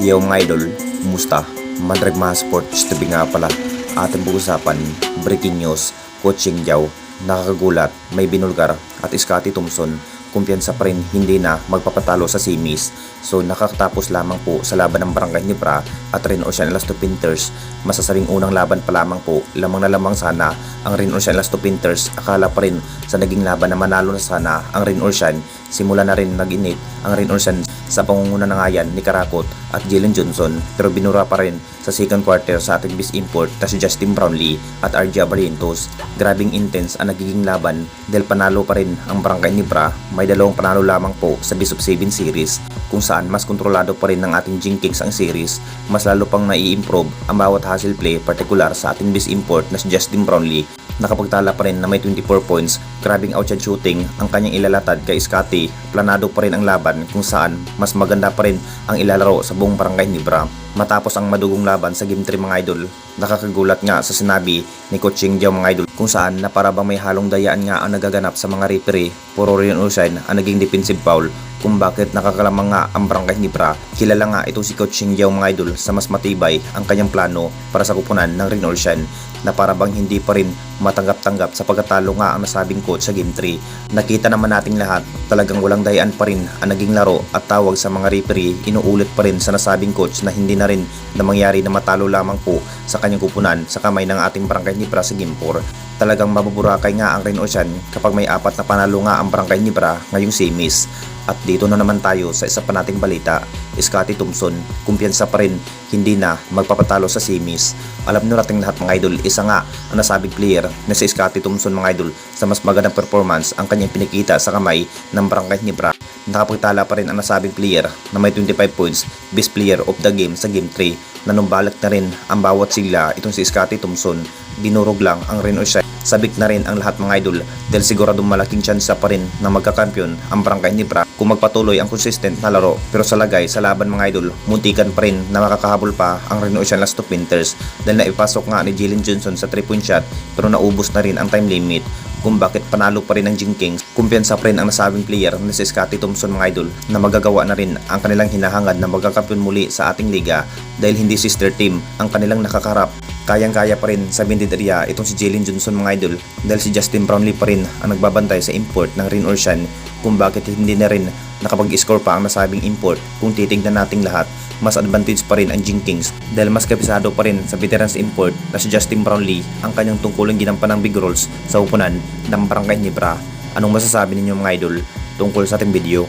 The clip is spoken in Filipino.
Yo mga idol, kumusta? Mandrag mga sports TV nga pala. Ating pag-usapan, breaking news, coaching Jao, nakakagulat, may binulgar at Scottie Thompson, kumpiyansa pa rin hindi na magpapatalo sa semis. So nakakatapos lamang po sa laban ng Barangay Nibra at Rin Ocean Elasto Pinters. Masasabing unang laban pa lamang po, lamang na lamang sana ang Rin Ocean Elasto Pinters. Akala pa rin sa naging laban na manalo na sana ang Rin Ocean. Simula na rin nag-init ang Rin Ocean sa pangunguna ng ngayan ni Karakot at Jalen Johnson, pero binura pa rin sa second quarter sa ating best import na si Justin Brownlee at RJ Barrientos. Grabing intense ang nagiging laban dahil panalo pa rin ang Barangay Nibra. May dalawang panalo lamang po sa best of 7 series, kung saan mas kontrolado pa rin ng ating Jinkings ang series. Mas lalo pang nai-improve ang bawat hustle play, partikular sa ating best import na si Justin Brownlee. Nakapagtala pa rin na may 24 points, grabing outside shooting ang kanyang ilalatad kay Scottie. Planado pa rin ang laban kung saan mas maganda pa rin ang ilalaro sa buong Barangay Nibra. Matapos ang madugong laban sa Game 3 mga idol, nakakagulat nga sa sinabi ni Coaching Jao mga idol, kung saan na para bang may halong dayaan nga ang nagaganap sa mga referee. Puro Rin Ocean ang naging defensive foul kung bakit nakakalamang nga ang Barangay Nibra. Kilala nga itong si Coaching Jao mga idol sa mas matibay ang kanyang plano para sa kupunan ng Rin Ocean, na para bang hindi pa rin matanggap-tanggap sa pagkatalo nga ang nasabing coach sa Game 3. Nakita naman nating lahat, talagang walang dayaan pa rin ang naging laro at tawag sa mga referee. Inuulit pa rin sa nasabing coach na hindi na rin na mangyari na matalo lamang po sa kanyang kupunan sa kamay ng ating Barangay Nibra sa Game 4. Talagang mabuburakay nga ang Rin Ocean kapag may 4 na panalo nga ang Barangay Nibra ngayong semis. At dito na naman tayo sa isa pa nating balita. Scottie Thompson, kumpiyansa pa rin hindi na magpapatalo sa semis. Alam nyo nating lahat mga idol, isa nga ang nasabing player na si Scottie Thompson mga idol sa mas magandang performance ang kanyang pinikita sa kamay ng Barangay Nibra. Nakapagtala pa rin ang nasabing player na may 25 points, best player of the game sa Game 3. Nanumbalik na rin ang bawat sigla itong si Scottie Thompson. Dinurog lang ang Rin Ocean. Sabik na rin ang lahat mga idol dahil siguradong malaking tsansa pa rin na magkakampiyon ang Barangay Nibra kung magpatuloy ang consistent na laro. Pero sa lagay sa laban mga idol, muntikan pa rin na makakahabol pa ang Rin Ocean Elasto Pinters dahil naipasok nga ni Jalen Johnson sa 3-point shot pero naubos na rin ang time limit. Kung bakit panalo pa rin ang Jinkings, kumpiyansa pa rin ang nasabing player na si Scottie Thompson mga idol na magagawa na rin ang kanilang hinahangad na magkakampiyon muli sa ating liga dahil hindi sister team ang kanilang nakakarap. Kayang-kaya pa rin sa bended area itong si Jalen Johnson mga idol dahil si Justin Brownlee pa rin ang nagbabantay sa import ng Rin Ocean. Kung bakit hindi na rin nakapag-score pa ang nasabing import, kung titignan nating lahat, mas advantage pa rin ang Jinkings dahil mas kabisado pa rin sa veterans import na si Justin Brownlee ang kanyang tungkulong ginampan ng big roles sa upunan ng Barangay Nibra. Anong masasabi ninyo mga idol tungkol sa ating video?